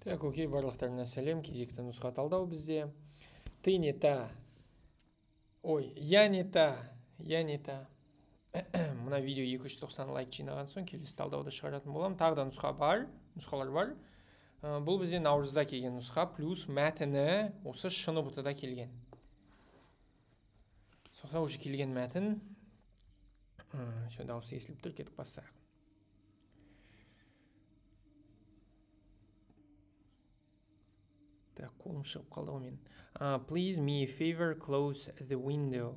Так, окей, барлықтарына сәлем. Кезекті нұсқа талдау бізде. Ты не та. Ой, я не та. Мына видео 290 лайк жинаған соң келесі талдауды шығаратын болам. Тағы да нұсқалар бар. Бұл бізде наурызда келген нұсқа, плюс мәтіні осы шыны бұтыда келген. Соқта уже келген мәтін. Дауысы естіліп тұр, кетіп бастайық. Так, қолым шығып қалды ғой мен. Please me a favor, close the window.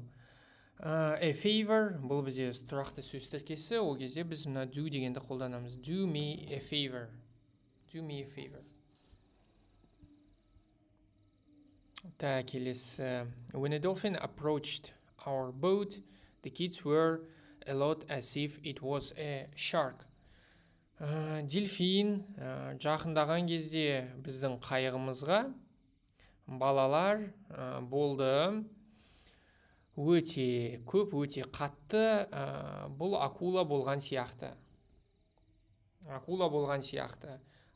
A favor, бұл бізде тұрақты сөз тіркесі, ол кезде біз мына do дегенді қолданамыз. Do me a favor. Do me a favor. Так, келесі. When a dolphin approached our boat, the kids were a lot as if it was a shark. Дельфин жақындаған кезде біздің қайығымызға балалар болды өте көп, өте қатты. Бұл акула болған сияқты.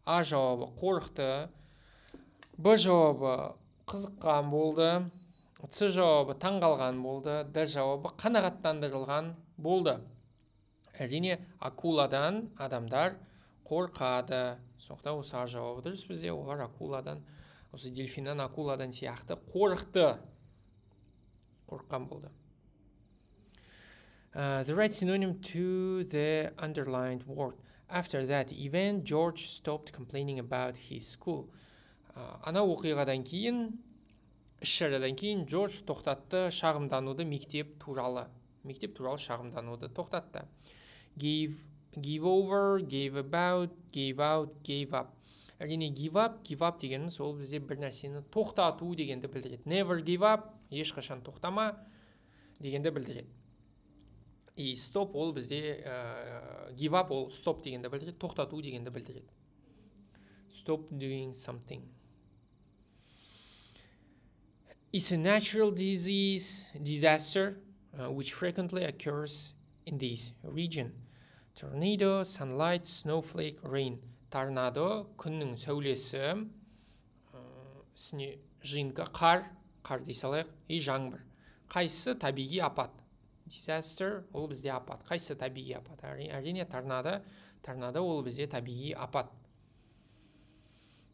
А жауабы қорықты, Б жауабы қызыққан болды, С жауабы таңғалған болды, Д жауабы қанағаттандырылған болды. Әрине, акуладан адамдар қорқады. Соқта осы А жауабы дұрыс бізде. Олар акуладан, осы дельфиннен акуладан сияқты қорққан болды. The right synonym to the underlined word. After that event, George stopped complaining about his school. Ана оқиғадан кейін, іс-шарадан кейін, Джордж тоқтатты шағымдануды, мектеп туралы шағымдануды тоқтатты. Give over, gave about, gave out, gave up. Әрине, give up дегеніміз ол бізде бір нәрсені тоқтату дегенді білдіреді. Never give up, ешқашан тоқтама дегенді білдіреді. И stop ол бізде, give up ол stop дегенді білдіреді, тоқтату дегенді білдіреді. Stop doing something. It's a natural disaster which frequently occurs in this region. Tornado, sunlight, snowflake, rain. Торнадо, күннің сәулесі, жиынға қар дей салайық, и жаңбыр. Қайсысы табиғи апат? Disaster ол бізде апат. Қайсысы табиғи апат? Әрине, торнадо ол бізде табиғи апат.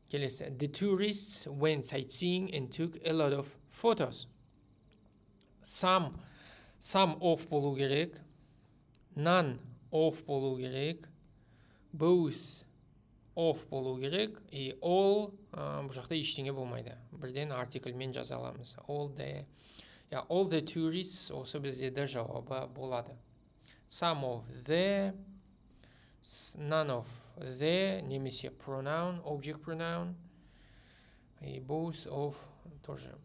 Келесі. The tourists went sightseeing and took a lot of photos. Some of болу керек, none of болу керек, both of болу керек, и all бұл жақта ештеңе болмайды. Бірден артикльмен жаза аламыз. All the tourists осы бізде де жауабы болады. Some of the, none of the, немесе pronoun, object pronoun, и both of тоже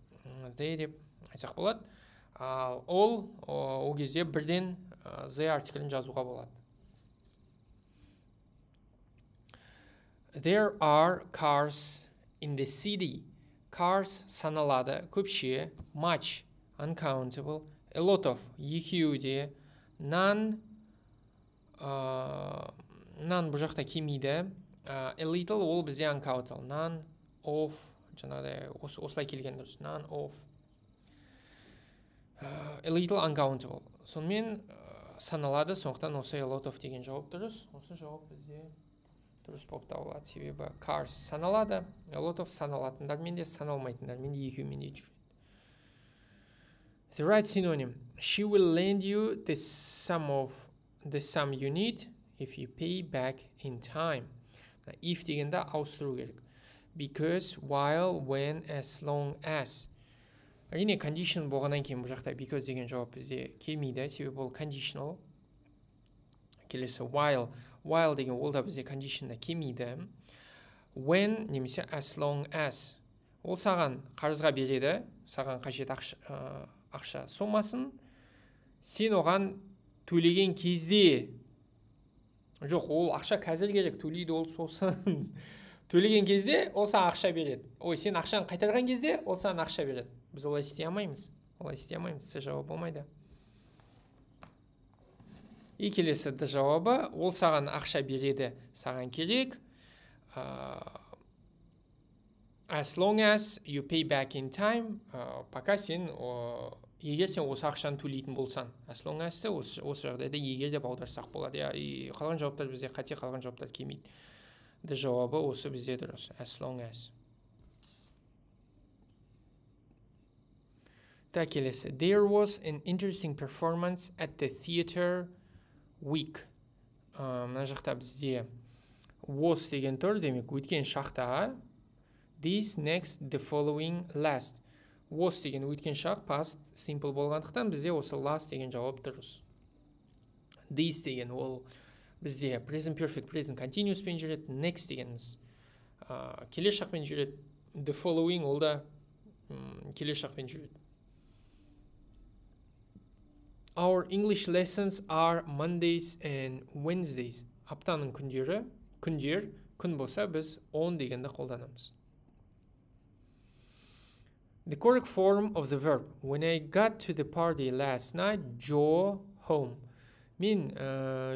they деп айтсақ болады. Ал all ол кезде бірден the артиклін жазуға болады. There are cars in the city. Cars саналады, көпше, much, uncountable, a lot of, екеуде, none бұл жақта келмейді, a little ол бізде uncountable, none of, жаңағыдай осылай келген дұрыс, none of, a little uncountable. Сонымен саналады, сондықтан осы a lot of деген жауап дұрыс. Осы жауап бізде дұрыс болып табылады. Себебі cars саналады, a lot of саналатындармен де, саналмайтындармен де екеуімен де жүреді. The right synonym. She will lend you the sum you need if you pay back in time. If дегенді ауыстыру керек. Because, while, when, as long as. Әрине, condition болғаннан кейін бұл жақта because деген жауап бізде келмейді. Себебі ол conditional. Келесі while деген ол да бізде conditionда келмейді. When немесе as long as. Ол саған қарызға береді, саған қажет ақша сомасын, сен оған төлеген кезде, жоқ, ол ақша қазір керек, төлейді ол сосын. Төлеген кезде ол саған ақша береді. Ой, сен ақшаны қайтарған кезде ол саған ақша береді. Біз олай істей алмаймыз. С жауап болмайды. И келесі Д жауабы, ол саған ақша береді, саған керек, as long as you pay back in time, пока сен егер сен осы ақшаны төлейтін болсаң, as long as осы жағдайда егер деп аударсақ болады. И қалған жауаптар бізде қате, қалған жауаптар келмейді. Жауабы осы бізде дұрыс, as long as. Так, келесі. There was an interesting performance at the theater week. Мына жақта бізде was деген тұр, демек өткен шақта. This, next, the following, last. Was деген өткен шақ, past, simple болғандықтан бізде осы last деген жауап дұрыс. This деген ол бізде present perfect, present continuous пен жүреді. Next дегеніміз келесі шақпен жүреді. The following ол да келесі шақпен жүреді. Our English lessons are Mondays and Wednesdays. Аптаның күндері, күн болса біз on дегенді қолданамыз. The correct form of the verb. When I got to the party last night, Joe home. Мен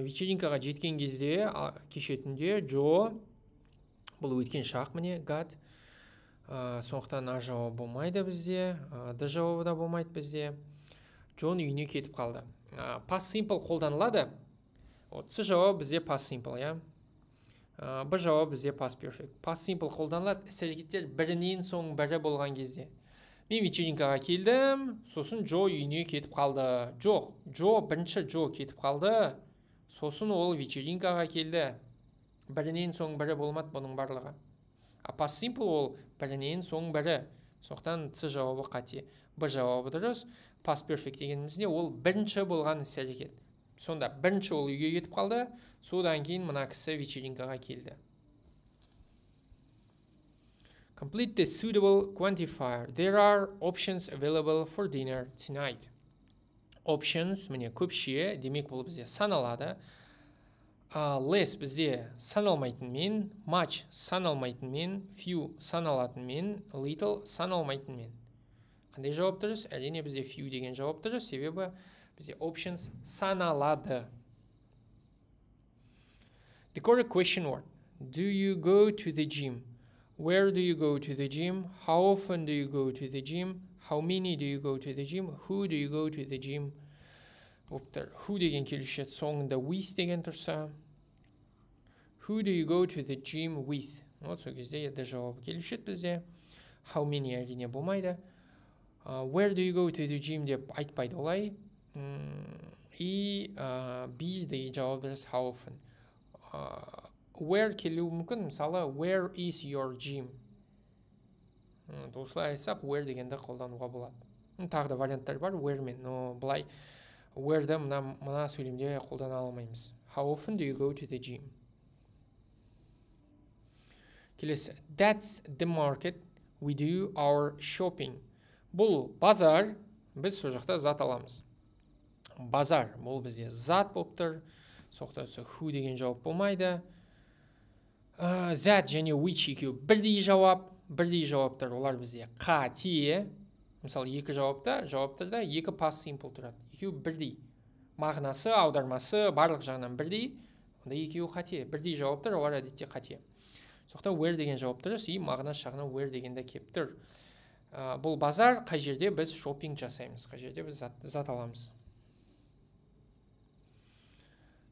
вечеринкаға жеткен кезде, кеше түнде, Joe, бұл өткен шақ міне, got. Сондықтан а жауабы болмайды бізде, д жауабы да болмайды бізде. Джон үйіне кетіп қалды. Past simple қолданылады. С жауап бізде past simple, я. Б жауап бізде past perfect. Past simple қолданылады. Іс-әрекеттер бірінен соң бірі болған кезде. Мен вечеринкаға келдім, сосын Джо үйіне кетіп қалды. Жоқ, бірінші Джо кетіп қалды, сосын ол вечеринкаға келді. Бірінен соң бірі болмады бұның барлығы. Past simple ол бірінен соң бірі. Сондықтан С жауабы қате. Б жауабы дұрыс. Past perfect дегенімізде ол бірінші болған іс-әрекет. Сонда бірінші ол үйге кетіп қалды, содан кейін мына кісі вечеринкаға келді. Complete the suitable quantifier. There are options available for dinner tonight. Options, міне көпше, демек бұл бізде саналады. Less бізде саналмайтын мен, much саналмайтын мен, few саналатын мен, little саналмайтын мен. Қандай жауап дұрыс? Әрине бізде few деген жауап дұрыс, себебі бізде options саналады. The correct question word. Do you go to the gym? Where do you go to the gym? How often do you go to the gym? How many do you go to the gym? Who do you go to the gym? Who деген келуші соңында with деген тұрса. Who do you go to the gym with? Сол кезде еді жауабы келуші бізде. How many әрине болмайды. Where do you go to the gym деп айтпайды олай. И B деген жауап дұрыс how often. Where келуі мүмкін, мысалы, where is your gym? Осылай айтсақ, where дегенді қолдануға болады. Тағы да варианттар бар, where мен, но бұлай where'ді мына сөйлемде қолдана алмаймыз. How often do you go to the gym? Келесі, that's the market, we do our shopping. Бұл базар, біз сол жақта зат аламыз. Базар, бұл бізде зат болып тұр. Соқтан who деген жауап болмайды. That және which екеуі бірдей жауаптар, олар бізде қате. Мысалы, екі жауаптарда екі past simple тұрады. Екеуі бірдей. Мағынасы, аудармасы барлық жағынан бірдей. Онда екеуі қате. Бірдей жауаптар, олар әдетте қате. Соқтан where деген жауап дұрыс, и мағынасы жағынан where дегенде кеп тұр. Бұл базар, қай жерде біз шопинг жасаймыз, қай жерде біз зат аламыз.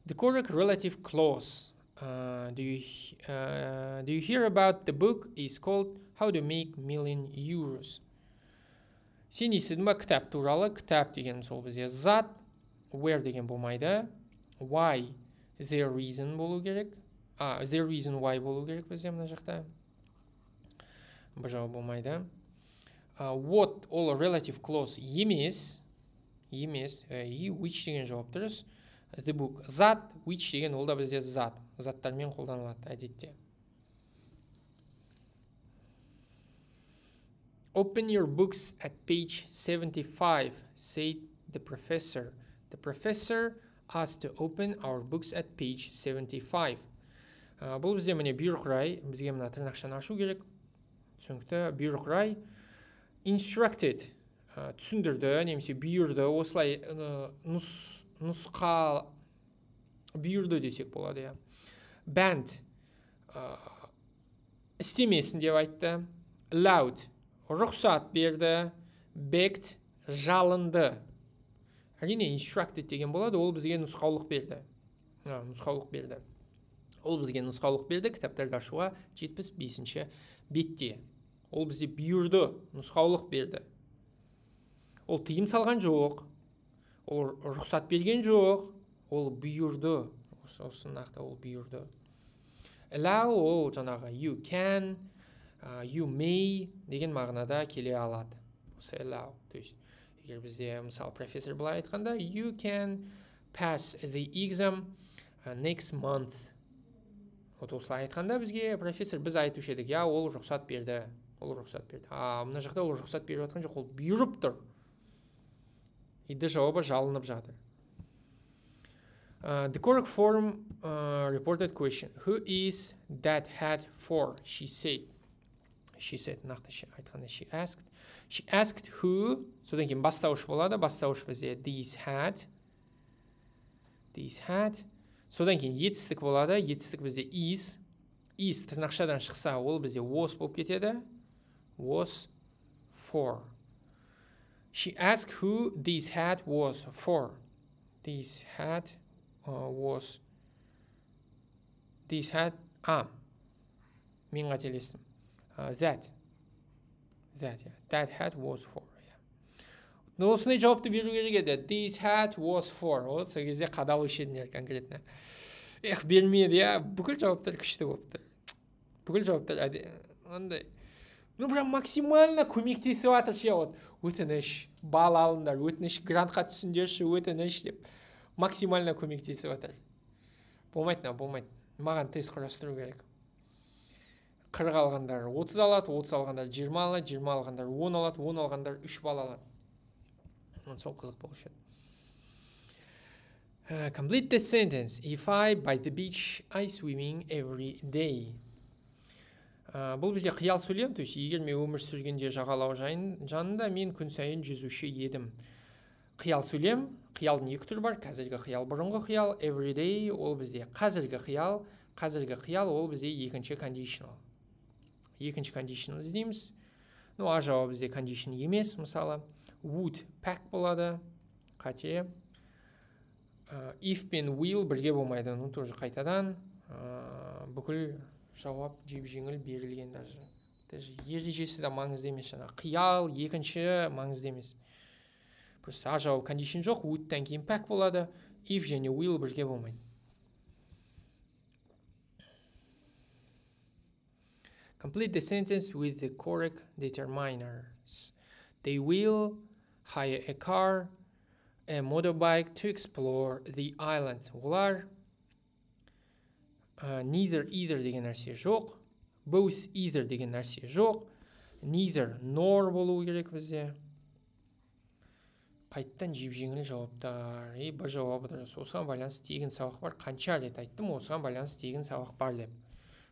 The correct relative clause. Do you hear about the book is called How to Make Million Euros? Сен естідің ба кітап туралы? Кітап деген сол бізде зат, where деген болмайды. Why? The reason болу керек. The reason why болу керек бізде мына жақта. Бұл жауап болмайды. What all relative clause емес, и which деген жауап дұрыс. The book. Зат, which деген ол да бізде зат. Заттармен қолданылады әдетте. Open your books at page 75, said the professor. The professor asked to open our books at page 75. Бұл бізде міне бұйрық рай, бізге мына тырнақшаны ашу керек. Түсінікті бұйрық рай. Instructed, түсіндірді, немесе бұйырды, осылай нұсқа бұйырды десек болады. Banned, істемесін деп айтты. allowed рұқсат берді, begged жалынды. Әрине instructed деген болады, ол бізге нұсқаулық берді. Ол бізге нұсқаулық берді кітаптарды ашуға 75-ші бетте. Ол бізге бұйырды, нұсқаулық берді. Ол тыйым салған жоқ, ол рұқсат берген жоқ, ол бұйырды. Осы нақты ол бұйырды. Allow ол жаңағы you can, you may деген мағынада келе алады. Осы allow. То есть, егер бізде мысалы профессор былай айтқанда, you can pass the exam next month. Вот осылай айтқанда бізге профессор біз айтушы едік, я ол рұқсат берді. Мына жақта ол рұқсат беріп жатқан жоқ, ол бұйырып тұр. Иді жауабы жалынып жатыр. The correct form reported question. Who is that hat for? She said. Нақты айтқанда she asked. She asked who. Содан кейін бастауыш болады. Бастауыш бізде this hat. Содан кейін етістік болады. Етістік бізде is. Is тырнақшадан шықса, ол бізде was болып кетеді. Was for. She asked who this hat was for. This hat was. This hat. Мен қателестім. That hat was for. Осындай жауапты беру керек еді. This hat was for. Ол сол кезде қадалушы едіңдер конкретно. Бермеді, бүкіл жауаптар күшті болыпты. Бүкіл жауаптар андай. Прям максимально көмектесіп жатыр ше, өтініш, бал алыңдар, өтініш грантқа түсіңдерші, өтініш деп. Максимально көмектесіп жатыр. Болмайды. Маған тест құрастыру керек. 40 алғандар 30 алады, 30 алғандар 20 алады, 20 алғандар 10 алады, 10 алғандар 3 бал алады. Сол қызық болушы еді. Complete the sentence. If I by the beach, I swimming every day. Бұл бізде қиял сөйлем, то есть егер мен өмір сүргенде жағалау жанында мен күн сайын жүзуші едім. Қиял сөйлем, қиялдың екі түрі бар, қазіргі қиял, бұрынғы қиял. Every day ол бізде қазіргі қиял ол бізде екінші conditional. Екінші conditional іздейміз. А жауабы бізде condition емес, мысалы. Would pack болады, қате. If пен will бірге болмайды, тоже қайтадан. Бүкіл жауап жеп-жеңіл берілген даже. Ережесі де маңызды емес, қиял екінші маңызды емес. Просто жауап condition жоқ, would-тан кейін pack болады, if және will бірге болмайды. Complete the sentence with the correct determiners. They will hire a car, a motorbike to explore the island. Олар neither деген нәрсе жоқ, both either деген нәрсе жоқ, neither nor болуы керек бізде. Қайттан жеп-жеңіл жауаптар. Бір жауабы дұрыс. Осыған байланысты тегін сабақ бар. Қанша рет айттым, осыған байланысты тегін сабақ бар деп.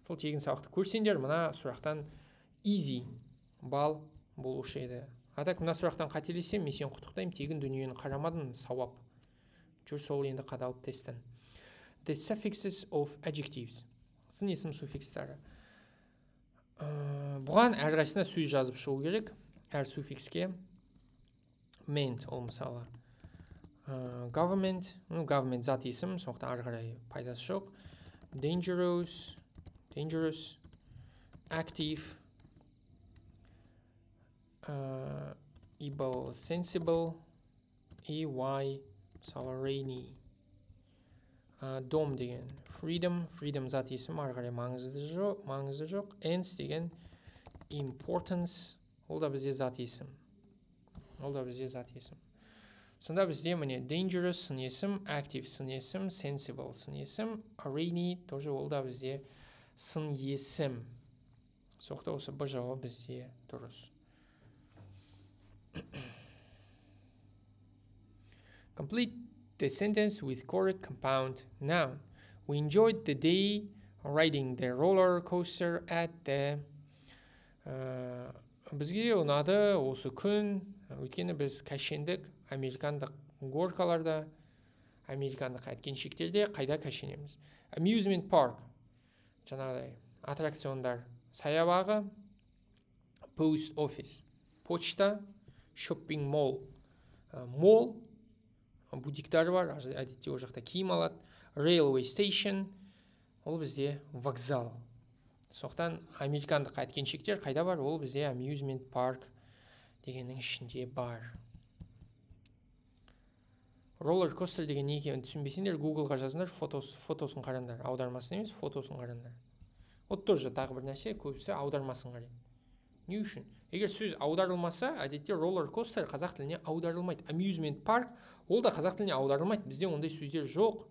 Сол тегін сабақты көрсеңдер, мына сұрақтан easy бал болушы еді. Так, мына сұрақтан қателесем, мен сен құттықтаймын, тегін дүниені қарамадың, сауап. Жүр сол енді қадалып тесттен. The suffixes of adjectives. Сын есім суффикстары. Бұған әрқайсысына сөз жазып шығу керек. Әр суффикске. Meant, ол мысалы. Government зат есім, сондықтан ары қарай пайдасы жоқ. Dangerous, active, able, sensible, ay, мысалы rainy. Dom деген freedom зат есім, ары қарай маңызды жоқ. Ends деген importance, ол да бізде зат есім. Сонда бізде міне dangerous сын есім, active сын есім, sensible сын есім, rainy тоже ол да бізде сын есім. Соқта осы бір жауап бізде дұрыс. Complete the sentence with correct compound noun. We enjoyed the day riding the roller coaster at the... Бізге ұнады осы күн, өйткені біз кәшендік американдық горкаларда, американдық әткеншектерде қайда кәшенеміз. Amusement park, жаңағыдай аттракциондар саябағы, post office, почта, shopping mall, mall, бутиктары бар, әдетте ол жақта киім алады, railway station, ол бізде вокзал. Сондықтан американдық әткеншектер қайда бар? Ол бізде amusement park дегеннің ішінде бар. Roller coaster деген не екенін түсінбесеңдер, Google-ға жазыңдар, фотосын қараңдар, аудармасын емес, фотосын қараңдар. Вот тоже тағы бір нәрсе, көбісі аудармасын қарайды. Не үшін? Егер сөз аударылмаса, әдетте roller coaster қазақ тіліне аударылмайды. Amusement park ол да қазақ тіліне аударылмайды. Бізде ондай сөздер жоқ.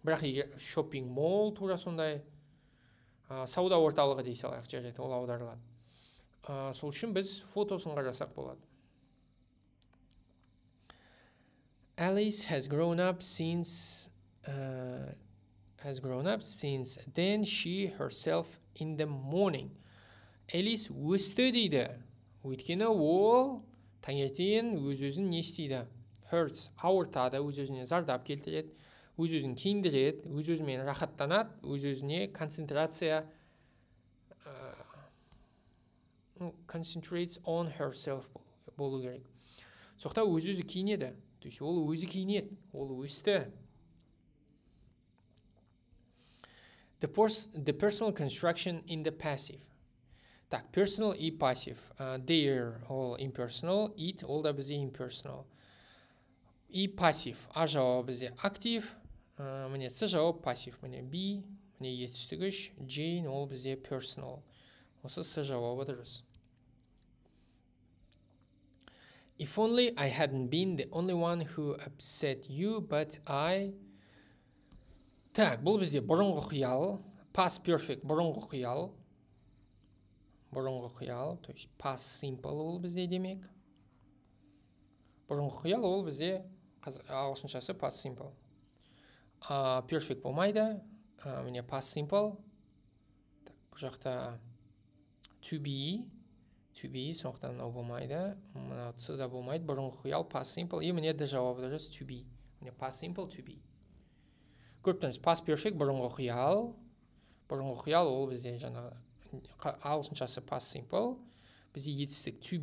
Бірақ егер shopping mall тура сондай, сауда орталығы дей салайық, жарайды, ол аударылады. Сол үшін біз фотосын қарасақ болады. Alice has grown up since then she herself in the morning. Alice өсті дейді. Өйткені ол таңертең өз-өзін не істейді? Hurts, ауыртады, өз-өзіне зардап келтіреді, өз-өзін киіндіреді, өз-өзімен рахаттанады, өз-өзіне концентрация concentrates on herself болу керек. Соқта өз-өзі киінеді. То есть ол өзі киінеді, ол өсті. The personal construction in the passive. Так, personal и passive. They're all impersonal, it all да бізде impersonal. И passive. А жауабы бізде актив, міне С жауап passive, міне B, міне етістігіш, Jane ол бізде personal. Осы С жауабы дұрыс. If only I hadn't been the only one who upset you, but I... Так, бұл бізде бұрынғы қиял, past perfect бұрынғы қиял, то есть past simple ол бізде демек. Бұрынғы қиял ол бізде ағылшыншасы past simple. Perfect болмайды, міне past simple. Бұл жақта to be, сондықтан мынау болмайды, мынау С да болмайды, бұрынғы қиял past simple, и міне де жауабы дұрыс to be. Міне past simple to be. Көріп past perfect бұрынғы қиял ол бізде жаңа ағылшыншасы past simple, бізде етістік to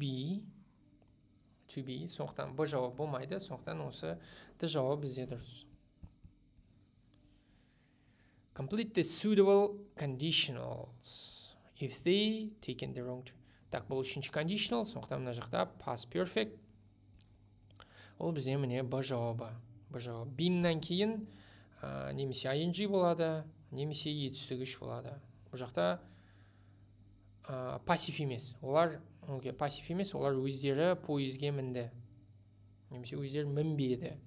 be, сондықтан Б жауап болмайды, сондықтан осы Д жауап бізде дұрыс. Complete the suitable conditionals if they taken the wrong turn. Так, бұл үшінші conditional, сондықтан мына жақта past perfect, ол бізде міне Б жауабы. Beenнен кейін немесе ing болады, немесе етістігіш болады. Бұл жақта пассив емес. Олар өздері пойызге мінді. Немесе өздері мінбеді.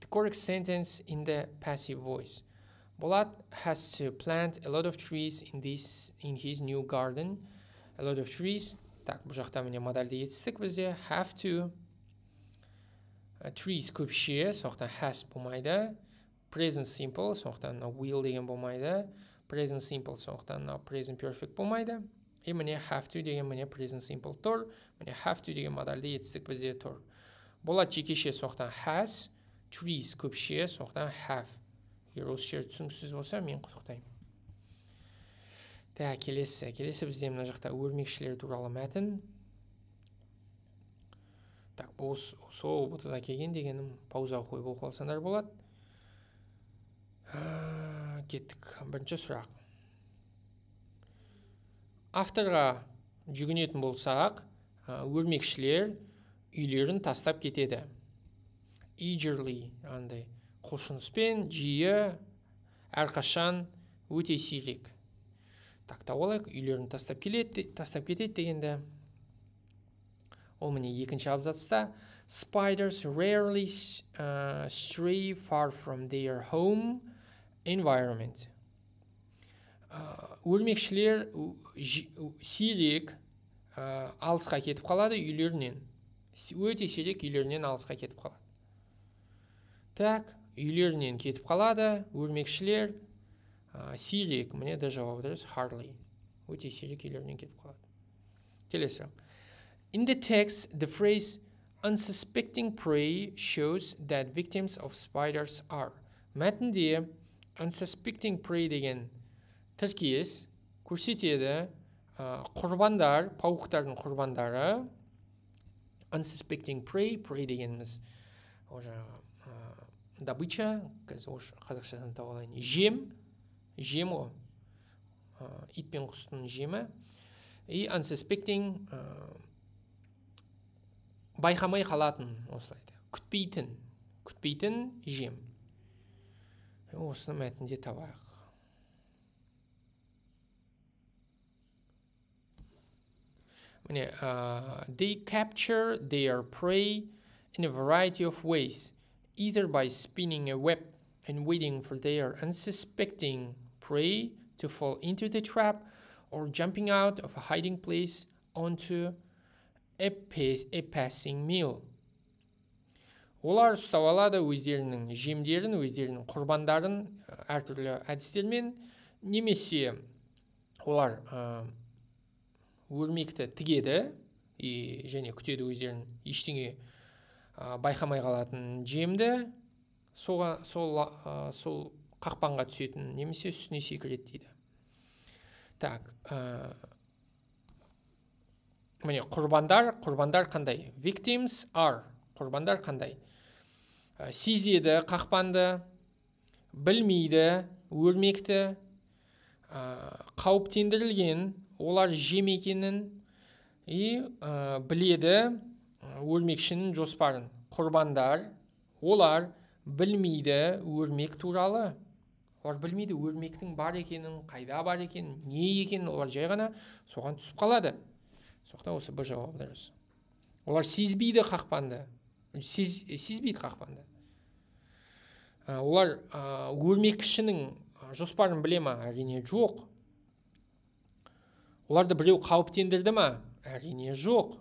The correct sentence in the passive voice. Bolad has to plant a lot of trees in his new garden. A lot of trees. Так, бұл жақта міне модальды етістік бізде. Have to. Trees көпше, соқтан has болмайды. Present simple, соқтан will деген болмайды. Present simple, соқтан present perfect болмайды. И міне have to деген міне present simple тұр. Міне have to деген модальды етістік бізде тұр. Болат жекеше соқтан has, trees көпше, соқтан have. Егер осы жер түсініксіз болса, мен құттықтаймын. Так, келесі бізде мына жақта өрмекшілер туралы мәтін. Так, сол бұтыда келген дегенім пауза қойып оқып алсаңдар болады. Кеттік. Бірінші сұрақ. Авторға жүгінетін болсақ, өрмекшілер үйлерін тастап кетеді. Eagerly, андай құлшыныспен, жиі, әрқашан, өте сирек. Так, тауалайық, үйлерін тастап кетеді дегенде. Ол міне екінші абзацта. Spiders rarely stray far from their home environment. Өрмекшілер сирек алысқа кетіп қалады үйлерінен. Өте сирек үйлерінен алысқа кетіп қалады. Так, үйлерінен кетіп қалады, өрмекшілер сирек, міне де жауабы дұрыс, hardly. Өте сирек үйлерінен кетіп қалады. Келесі. In the text, the phrase unsuspecting prey shows that victims of spiders are. Мәтінде unsuspecting prey деген тіркес көрсетеді. Құрбандар, пауықтардың құрбандары, unsuspecting prey, prey дегеніміз уже добыча, қазақшасын тауып алайын, жем ғой, ит пен құстың жемі. И unsuspecting байқамай қалатын, осылайды, күтпейтін жем. Осыны мәтінде табайық. They capture their prey in a variety of ways, either by spinning a web and waiting for their unsuspecting prey to fall into the trap, or jumping out of a hiding place onto a passing meal. Олар ұстап алады өздерінің жемдерін, өздерінің құрбандарын әртүрлі әдістермен, немесе олар өрмекті тігеді және күтеді өздерін ештеңе байқамай қалатын жемді, сол қақпанға түсетін, немесе үстіне секіреді дейді. Так, міне құрбандар қандай? Victims are, құрбандар қандай? Сезеді қақпанды, білмейді өрмекті, қауіптендірілген, олар жем екенін біледі өрмекшінің жоспарын. Құрбандар, олар білмейді өрмек туралы. Олар білмейді өрмектің бар екенін, қайда бар екенін, не екенін, олар жай ғана соған түсіп қалады. Соқтан осы бір жауап дұрыс. Олар сезбейді қақпанды. Олар өрмекшінің жоспарын біле ма? Әрине жоқ. Оларды біреу қауіптендірді ма? Әрине жоқ.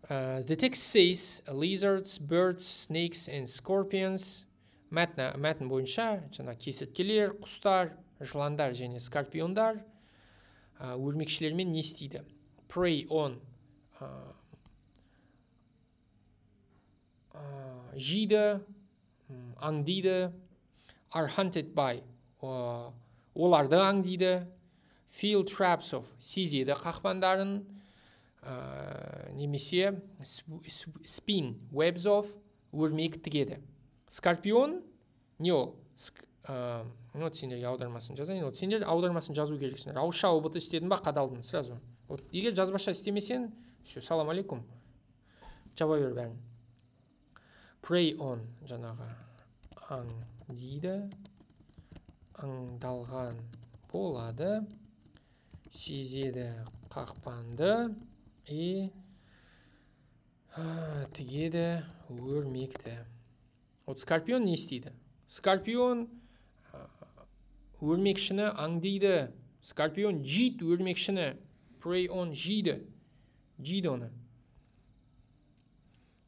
The text says lizards, birds, snakes and scorpions. Мәтін бойынша жаңа кесірткелер, құстар, жыландар және скорпиондар өрмекшілермен не істейді? Prey on, жейді, аңдиды. Are hunted by, оларды аңдиды. Feel traps of, сезеді қақпандарын. Немесе spin, webs of, өрмек тігеді. Скорпион не ол? Сендерге аудармасын жазайын. Сендер аудармасын жазу керексіңдер. Ауызша ұбыт істедің ба, қадалдың сразу. Егер жазбаша істемесен, салам алейкум, жаба бер бәрін. Prey on, жаңағы аңдиды, аңдалған болады, сезеді қақпанды, тігеді өрмекті. Скорпион не істейді? Скорпион өрмекшіні аңдиды. Скорпион жейді өрмекшіні. Prey on, жейді оны.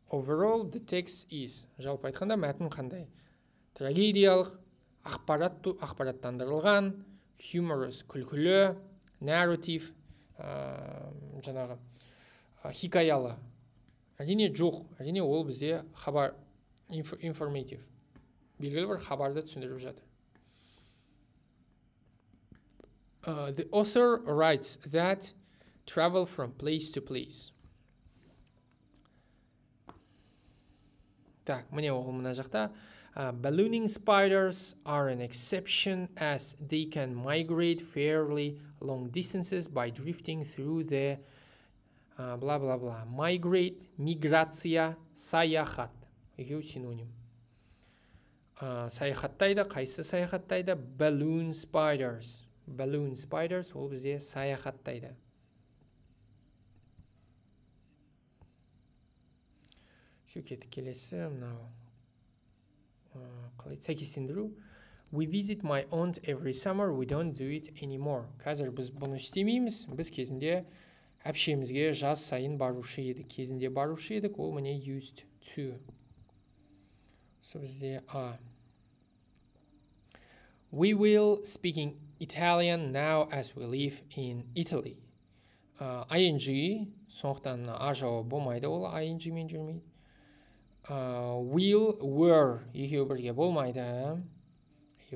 Overall, the text is. Жалпы айтқанда мәтін қандай? Трагедиялық, ақпараттандырылған, humorous, күлкілі, narrative, жаңағы хикаялы. Әрине жоқ. Әрине ол бізде хабар, informative. Белгілі бір хабарды түсіндіріп жатыр. The author writes that travel from place to place. Так, міне ол мына жақта. Ballooning spiders are an exception as they can migrate fairly long distances by drifting through the blah blah blah. Migrate, миграция, саяхат. Екеуі синоним. Саяхаттайды, қайсы саяхаттайды? Balloon spiders. Balloon spiders ол бізде саяхаттайды. Кеттік келесі, мынау. Қалай сәйкестендіру. We visit my aunt every summer, we don't do it anymore. Қазір біз бұны істемейміз. Біз кезінде әпшемізге жаз сайын барушы едік. Кезінде барушы едік, ол міне used to. Бізде A. We will speaking Italian now as we live in Italy. ING, сондықтан A жауабы болмайды, ол ING мен жүрмейді. Will, were, екеуі бірге болмайды.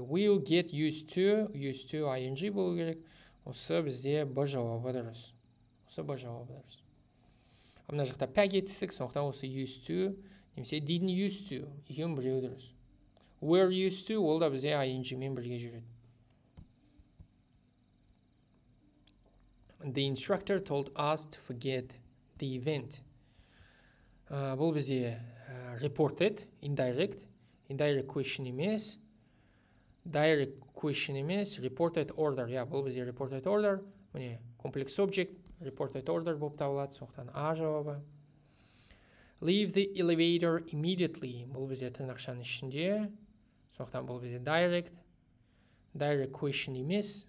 Will get used to ing болу керек. Осы бізде Б жауабы дұрыс. Осы Б жауабы дұрыс. Мына жақта пәк етістік, сондықтан осы used to, немесе didn't used to, екеуін біреу дұрыс. Were used to, ол да бізде ing мен бірге жүреді. The instructor told us to forget the event. Бұл бізде reported, indirect question емес, direct question емес, reported order. Бұл бізде reported order, міне complex object, reported order болып табылады, сондықтан А жауабы. Leave the elevator immediately. Бұл бізде тырнақшаның ішінде, сондықтан бұл бізде direct question емес,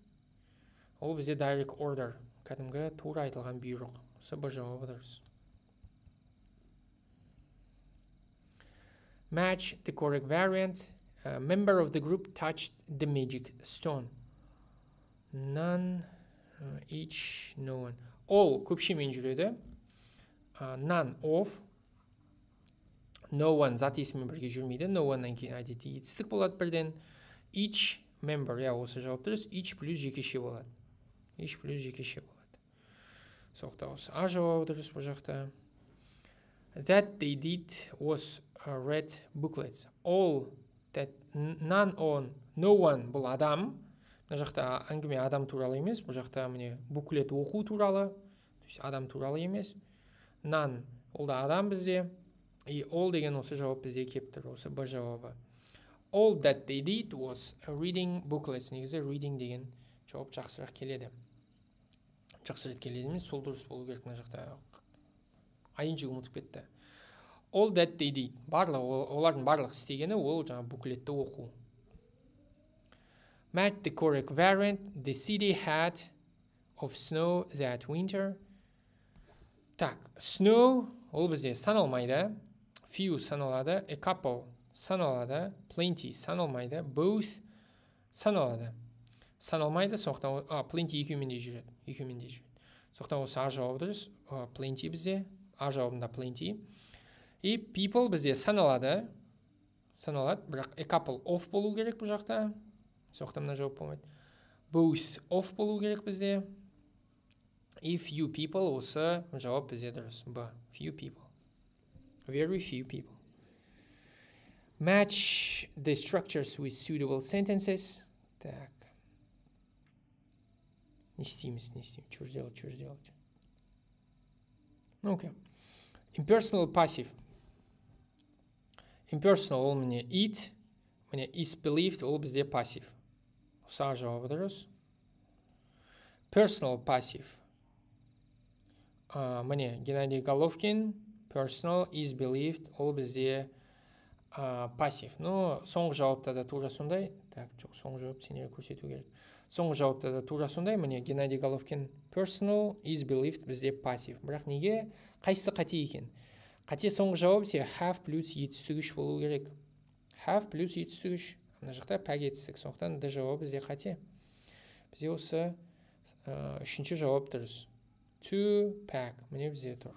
ол бізде direct order. Кәдімгі тура айтылған бұйрық. Осы Б жауабы дұрыс. Match the correct variant. A member of the group touched the magic stone. None, each, no one. All көпшемен жүреді. None of. No one зат есімен бірге жүрмейді. No one-нан кейін әдетте етістік болады бірден. Each member, осы жауап дұрыс. Each плюс жекеше болады. Each плюс жекеше болады. Соқта осы А жауабы дұрыс бұл жақта. That they did was read booklets. All that none on, no one бұл адам. Бұл жақта әңгіме адам туралы емес. Бұл жақта міне буклет оқу туралы. Адам туралы емес. None ол да адам бізде. И all деген осы жауап бізде кеп тұр. Осы Б жауабы. All that they did was reading booklets. Негізі reading деген жауап жақсырақ келеді. Жақсырақ келеді емес, сол дұрыс болу керек. Мына жақта ing ұмытып кетті. All that they did. Олардың барлық істегені ол жаңа буклетті оқу. Match the correct variant. The city had of snow that winter. Так, snow ол бізде саналмайды. Few саналады. A couple саналады. Plenty саналмайды. Both саналады. Саналмайды, соқтан plenty екеумен де жүреді. Соқтан осы А жауабы дұрыс. Plenty бізде. А жауабында plenty. И people бізде саналады, бірақ a couple of болу керек бұл жақта. Соқтан мына жауап болмайды. Both of болу керек бізде. И few people осы жауап бізде дұрыс. Б. Few people. Very few people. Match the structures with suitable sentences. Так. Не істейміз. Что сделать? Окей. Impersonal passive. Impersonal ол міне it, міне is believed ол бізде passive. Осы жауабы дұрыс. Personal passive. Міне Геннадий Головкин, personal is believed ол бізде passive. Но соңғы жауапта да тура сондай. Так, жоқ, соңғы жауап сенері көрсету керек. Соңғы жауапта да тура сондай. Міне Геннадий Головкин, personal is believed бізде passive. Бірақ неге? Қайсысы қате екен? Қате соңғы жауап се have плюс етістігіш болу керек. Have плюс етістігіш. Мына жақта пәк етістік. Сондықтан Д жауап бізде қате. Бізде осы үшінші жауап дұрыс. To pack. Міне бізде тұр.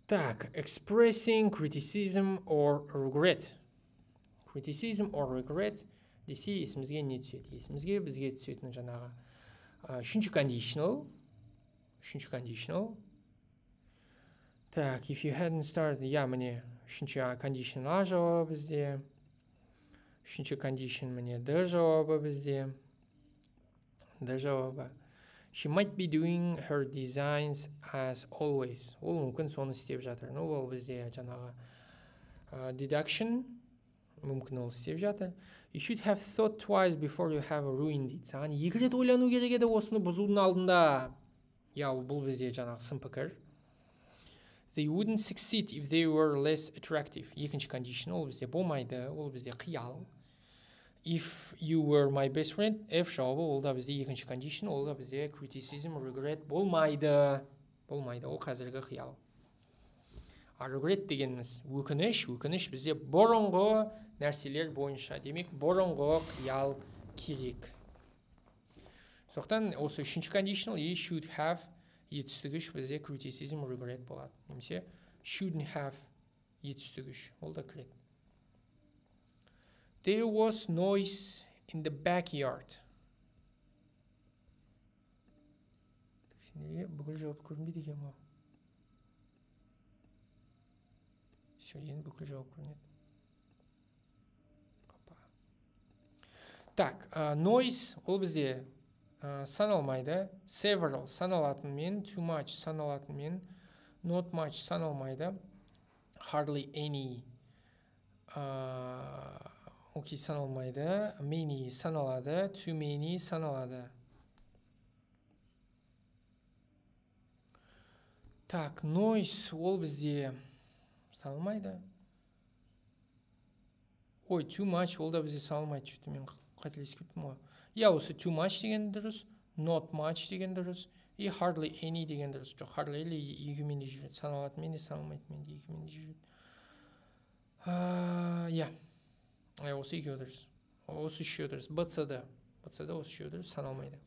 Так, expressing criticism or regret. Criticism or regret десе есімізге не түседі? Есімізге бізге түсетін жаңағы үшінші conditional. Так, if you hadn't started, міне үшінші condition А жауабы бізде. Үшінші condition міне Д жауабы бізде. Д жауабы. She might be doing her designs as always. Ол мүмкін соны істеп жатыр. Ол бізде жаңағы deduction. Мүмкін ол істеп жатыр. You should have thought twice before you have ruined it. Саған екі рет ойлану керек еді осыны бұзудың алдында. Бұл бізде жаңағы сын пікір. They wouldn't succeed if they were less attractive. Екінші condition ол бізде болмайды. Ол бізде қиял. If you were my best friend, F жауабы ол да бізде екінші condition, ол да бізде criticism, regret болмайды. Ол қазіргі қиял. Regret дегеніміз өкініш бізде бұрынғы нәрселер бойынша. Демек, бұрынғы қиял керек. Соқтан осы үшінші conditional и should have етістігіш бізде criticism regret болады. Немесе shouldn't have етістігіш. Ол да кіреді. There was noise in the backyard. Неге бүкіл жауап көрінбейді екен ғой? Все, енді бүкіл жауап көрінеді. Так, noise ол бізде саналмайды. Several саналатынмен, too much саналатынмен, not much саналмайды. Hardly any окей саналмайды. Many саналады, too many саналады. Так, noise ол бізде салмайды. Ой, too much ол да бізде салмайды. Что-то мен қателесіп кеттім ғой. Я осы too much деген дұрыс, not much деген дұрыс, и hardly any деген дұрыс. Жоқ, hardly any екеуімен де жүреді. Саналатын мен де салмайды мен де екеуімен де жүреді. Я. Осы екеуі дұрыс. Осы үшеуі дұрыс. BCD осы үшеуі дұрыс, саналмайды.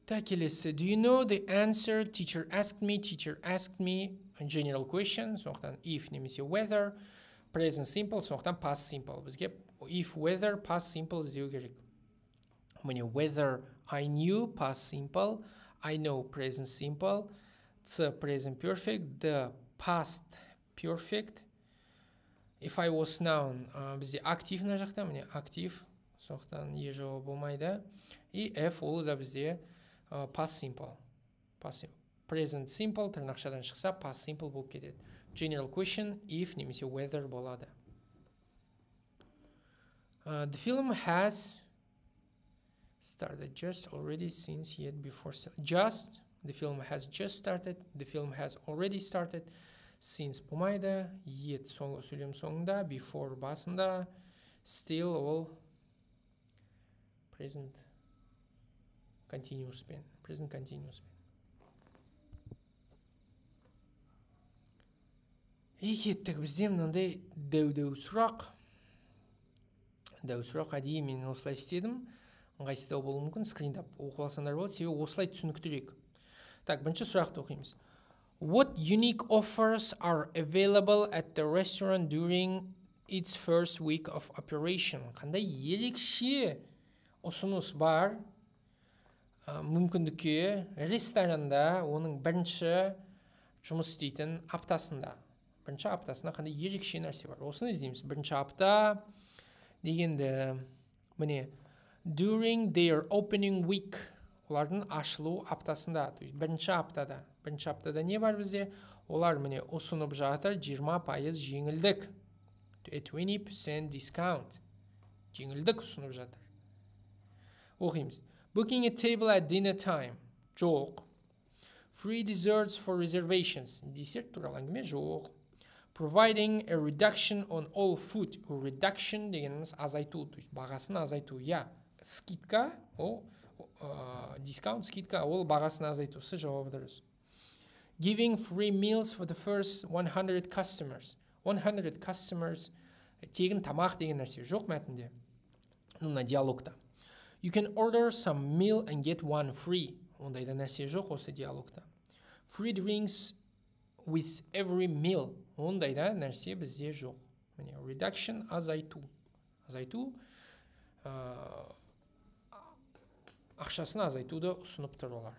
Так, келесі. Do you know the answer? Teacher asked me. General question. Сондықтан if немесе whether. Present simple. Сондықтан past simple. Бізге if, whether, past simple іздеу керек. Міне whether I knew, past simple. I know, present simple. C, present perfect. D, past perfect. If I was noun. Бізде актив на жақта. Міне актив. Сондықтан е жауап болмайды. И F ол да бізде past simple. Present simple тырнақшадан шықса past simple болып кетеді. General question if немесе whether болады. The film has started just already since yet before just. The film has just started. The film has already started. Since болмайды. Yet сөйлем соңында. Before басында. Still all present continuous пен. Present continuous пен. Кеттік, бізде мынандай дәу сұрақ. Дәу сұрақ әдейі мен осылай істедім. Ыңғайсыздау болуы мүмкін, скриндап оқып алсаңдар болады, себебі осылай түсініктірек. Так, бірінші сұрақты оқимыз. What unique offers are available at the restaurant during its first week of operation? Қандай ерекше ұсыныс бар мүмкіндікке ресторанда оның бірінші жұмыс істейтін аптасында. Бірінші аптасында қандай ерекше нәрсе бар? Осыны іздейміз. Бірінші апта дегенді міне during their opening week, олардың ашылу аптасында, то есть бірінші аптада. Бірінші аптада не бар бізде? Олар міне ұсынып жатыр 20% жеңілдік. A 20% discount. Жеңілдік ұсынып жатыр. Оқимыз. Booking a table at dinner time. Жоқ. Free desserts for reservations. Десерт туралы әңгіме жоқ. Providing a reduction on all food. Reduction дегеніміз азайту, то есть бағасын азайту. Я, скидка, ол дискаунт, скидка, ол бағасын азайтусы жауабы дұрыс. Giving free meals for the first 100 customers. 100 customers тегін тамақ деген нәрсе жоқ мәтінде. Мына диалогта. You can order some meal and get one free. Ондайда нәрсе жоқ осы диалогта. Free drinks with every meal. Ондайда нәрсе бізде жоқ. Міне, reduction азайту. Азайту ақшасын азайтуды ұсынып тұр олар.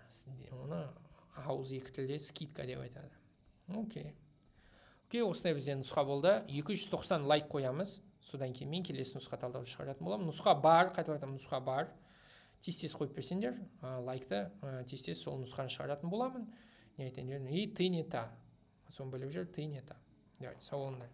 Оны ауыз екі тілде скидка деп айтады. Окей, осындай бізде нұсқа болды. 290 лайк қоямыз. Содан кейін мен келесі нұсқа талдауды шығаратын боламын. Нұсқа бар, қайтып айтамын, нұсқа бар. Тез қойып берсеңдер, лайкты тез сол нұсқаны шығаратын боламын. Не айтайын, и ты не та. Соны біліп жүр, ты не та. Давайте, сау болыңдар.